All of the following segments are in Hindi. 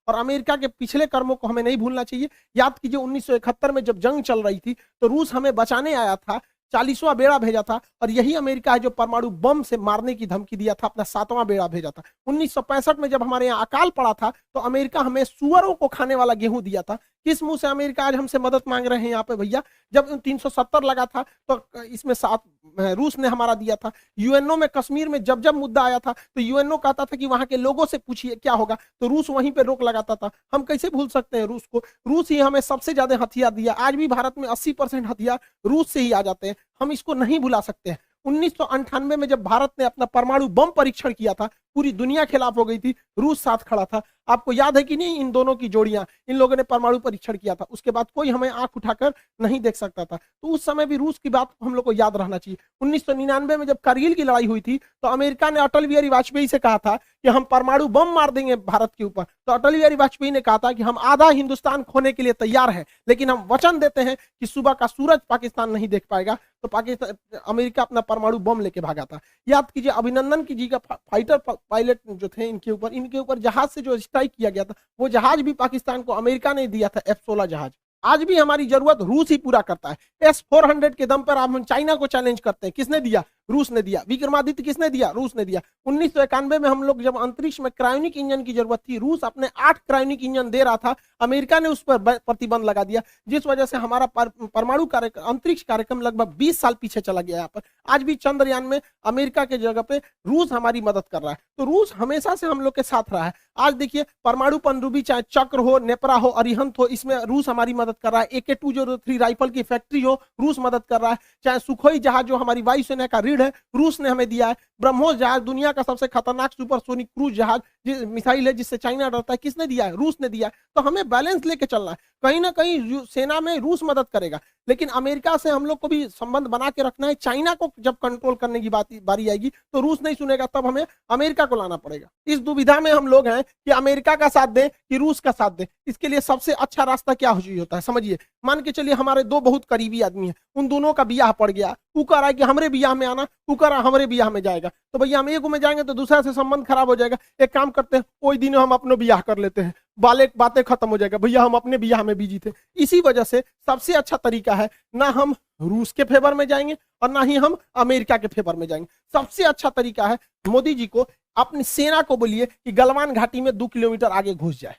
और अमेरिका के पिछले कर्मों को हमें नहीं भूलना चाहिए। याद कीजिए 1971 में जब जंग चल रही थी तो रूस हमें बचाने आया था, 40वां बेड़ा भेजा था, और यही अमेरिका है जो परमाणु बम से मारने की धमकी दिया था, अपना 7वां बेड़ा भेजा था। 1965 में जब हमारे यहाँ अकाल पड़ा था तो अमेरिका हमें सुअरों को खाने वाला गेहूं दिया था। किस मुंह से अमेरिका आज हमसे मदद मांग रहे हैं यहाँ पे भैया? जब 370 लगा था तो इसमें 7 रूस ने हमारा दिया था। यूएनओ में कश्मीर में जब जब मुद्दा आया था तो यूएनओ कहता था कि वहां के लोगों से पूछिए क्या होगा, तो रूस वहीं पे रोक लगाता था। हम कैसे भूल सकते हैं रूस को? रूस ही हमें सबसे ज्यादा हथियार दिया। आज भी भारत में 80% हथियार रूस से ही आ जाते हैं, हम इसको नहीं भुला सकते हैं। 1998 में जब भारत ने अपना परमाणु बम परीक्षण किया था, पूरी दुनिया खिलाफ हो गई थी, रूस साथ खड़ा था। आपको याद है कि नहीं? इन दोनों की जोड़ियां, इन लोगों ने परमाणु परीक्षण किया था, उसके बाद कोई हमें आंख उठाकर नहीं देख सकता था। तो उस समय भी रूस की बात हम लोग को याद रहना चाहिए। 1999 में जब कारगिल की लड़ाई हुई थी तो अमेरिका ने अटल बिहारी वाजपेयी से कहा था कि हम परमाणु बम मार देंगे भारत के ऊपर। तो अटल बिहारी वाजपेयी ने कहा था कि हम आधा हिंदुस्तान खोने के लिए तैयार हैं, लेकिन हम वचन देते हैं कि सुबह का सूरज पाकिस्तान नहीं देख पाएगा। तो पाकिस्तान अमेरिका अपना परमाणु बम लेके भागा था। याद कीजिए अभिनंदन की जी का फाइटर पायलट जो थे, इनके ऊपर जहाज से जो स्ट्राइक किया गया था, वो जहाज भी पाकिस्तान को अमेरिका ने दिया था, F-16 जहाज। आज भी हमारी जरूरत रूस ही पूरा करता है। S-400 के दम पर हम चाइना को चैलेंज करते हैं, किसने दिया? रूस ने दिया। विक्रमादित्य किसने दिया? रूस ने दिया। 1991 में हम लोग जब अंतरिक्ष में क्रायोनिक इंजन की जरूरत थी, रूस अपने 8 क्रायोनिक इंजन दे रहा था, अमेरिका ने उस पर प्रतिबंध लगा दिया, जिस वजह से हमारा परमाणु अंतरिक्ष कार्यक्रम लगभग 20 साल पीछे चला गया। यहाँ पर आज भी चंद्रयान में अमेरिका के जगह पे रूस हमारी मदद कर रहा है। तो रूस हमेशा से हम लोग के साथ रहा है। आज देखिए परमाणु पनडुब्बी, चाहे चक्र हो, नेपरा हो, अरिहंत हो, इसमें रूस हमारी मदद कर रहा है। AK-203 राइफल की फैक्ट्री हो, रूस मदद कर रहा है। चाहे सुखोई जहाज जो हमारी वायुसेना का रीढ़ है, रूस ने हमें दिया है। ब्रह्मोस जहाज दुनिया का सबसे खतरनाक सुपरसोनिक क्रूज जहाज मिसाइल है, जिससे चाइना डरता है, किसने दिया है? रूस ने दिया है। तो हमें बैलेंस लेके चलना है। कहीं ना कहीं सेना में रूस मदद करेगा, लेकिन अमेरिका से हम लोग को भी संबंध बना के रखना है। चाइना को जब कंट्रोल करने की बारी आएगी तो रूस नहीं सुनेगा, तब हमें अमेरिका को लाना पड़ेगा। इस दुविधा में हम लोग हैं कि अमेरिका का साथ दें कि रूस का साथ दें। इसके लिए सबसे अच्छा रास्ता क्या होता है समझिए। मान के चलिए हमारे 2 बहुत करीबी आदमी हैं, उन दोनों का ब्याह पड़ गया, वो कह रहा है कि हमारे ब्याह में आना, वो कह रहा है हमारे ब्याह में जाएगा। तो भैया हम एक में जाएंगे तो दूसरा से संबंध खराब हो जाएगा। एक काम करते हैं, कोई दिन हम अपने ब्याह कर लेते हैं, बातें खत्म हो जाएगा। भैया हम अपने ब्याह में बिजी थे। इसी वजह से सबसे अच्छा तरीका है, ना हम रूस के फेवर में जाएंगे और ना ही हम अमेरिका के फेवर में जाएंगे। सबसे अच्छा तरीका है मोदी जी को अपनी सेना को बोलिए कि गलवान घाटी में 2 किलोमीटर आगे घुस जाए।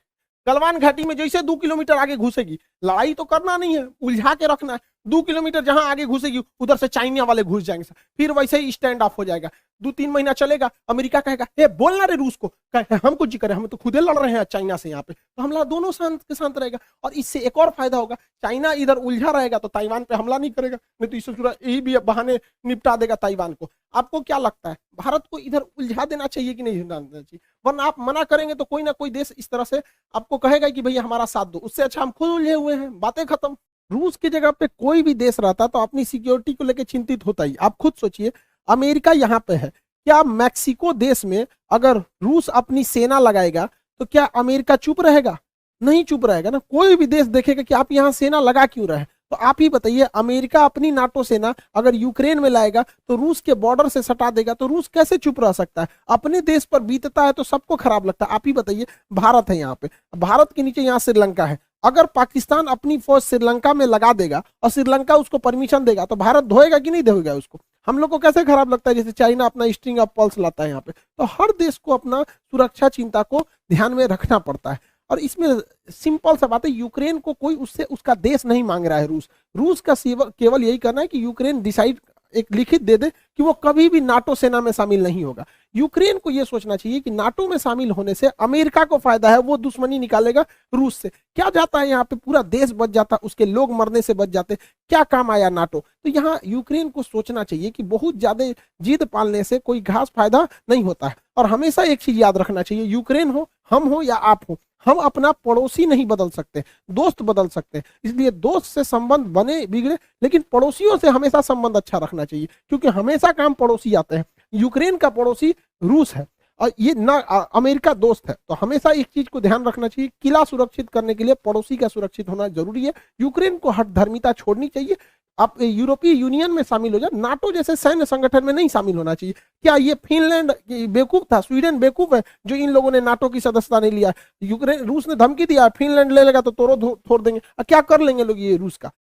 गलवान घाटी में जैसे 2 किलोमीटर आगे घुसेगी, लड़ाई तो करना नहीं है, उलझा के रखना है। 2 किलोमीटर जहां आगे घुसेगी उधर से चाइना वाले घुस जाएंगे, फिर वैसे ही स्टैंड ऑफ हो जाएगा। 2-3 महीना चलेगा, अमेरिका कहेगा हे बोलना रे रूस को, कहे हम कुछ जी करें, हम तो खुदे लड़ रहे हैं चाइना से यहाँ पे। तो हमला दोनों शांत के शांत रहेगा। और इससे एक और फायदा होगा, चाइना इधर उलझा रहेगा तो ताइवान पे हमला नहीं करेगा, नहीं तो इससे यही भी बहाने निपटा देगा ताइवान को। आपको क्या लगता है, भारत को इधर उलझा देना चाहिए कि नहीं देना चाहिए? वरना आप मना करेंगे तो कोई ना कोई देश इस तरह से आपको कहेगा कि भैया हमारा साथ दो। उससे अच्छा हम खुद उलझे हुए हैं, बातें खत्म। रूस की जगह पे कोई भी देश रहता तो अपनी सिक्योरिटी को लेकर चिंतित होता ही। आप खुद सोचिए, अमेरिका यहाँ पे है, क्या मैक्सिको देश में अगर रूस अपनी सेना लगाएगा तो क्या अमेरिका चुप रहेगा? नहीं चुप रहेगा ना। कोई भी देश देखेगा कि आप यहाँ सेना लगा क्यों रहे। तो आप ही बताइए, अमेरिका अपनी नाटो सेना अगर यूक्रेन में लाएगा तो रूस के बॉर्डर से सटा देगा, तो रूस कैसे चुप रह सकता है? अपने देश पर बीतता है तो सबको खराब लगता है। आप ही बताइए, भारत है यहाँ पे, भारत के नीचे यहाँ श्रीलंका है। अगर पाकिस्तान अपनी फौज श्रीलंका में लगा देगा और श्रीलंका उसको परमिशन देगा तो भारत धोएगा कि नहीं धोएगा उसको? हम लोग को कैसे खराब लगता है? जैसे चाइना अपना स्ट्रिंग ऑफ पल्स लाता है यहाँ पे। तो हर देश को अपना सुरक्षा चिंता को ध्यान में रखना पड़ता है। और इसमें सिंपल सा बात है, यूक्रेन को कोई उससे उसका देश नहीं मांग रहा है। रूस का केवल यही करना है कि यूक्रेन डिसाइड एक लिखित दे दे कि वो कभी भी नाटो सेना में शामिल नहीं होगा। यूक्रेन को यह सोचना चाहिए कि नाटो में शामिल होने से अमेरिका को फायदा है, वो दुश्मनी निकालेगा रूस से। क्या जाता है यहाँ पे, पूरा देश बच जाता, उसके लोग मरने से बच जाते, क्या काम आया नाटो? तो यहाँ यूक्रेन को सोचना चाहिए कि बहुत ज्यादा जिद पालने से कोई खास फायदा नहीं होता है। और हमेशा एक चीज याद रखना चाहिए, यूक्रेन हो, हम हो या आप हो, हम अपना पड़ोसी नहीं बदल सकते, दोस्त बदल सकते हैं। इसलिए दोस्त से संबंध बने बिगड़े, लेकिन पड़ोसियों से हमेशा संबंध अच्छा रखना चाहिए, क्योंकि हमेशा काम पड़ोसी आते हैं। यूक्रेन का पड़ोसी रूस है और ये ना अमेरिका दोस्त है। तो हमेशा एक चीज को ध्यान रखना चाहिए, किला सुरक्षित करने के लिए पड़ोसी का सुरक्षित होना जरूरी है। यूक्रेन को हठधर्मिता छोड़नी चाहिए। आप यूरोपीय यूनियन में शामिल हो जाए, नाटो जैसे सैन्य संगठन में नहीं शामिल होना चाहिए। क्या ये फिनलैंड बेवकूफ था, स्वीडन बेवकूफ है जो इन लोगों ने नाटो की सदस्यता नहीं लिया? यूक्रेन, रूस ने धमकी दिया फिनलैंड ले लेगा तो तोड़ देंगे। क्या कर लेंगे लोग ये रूस का?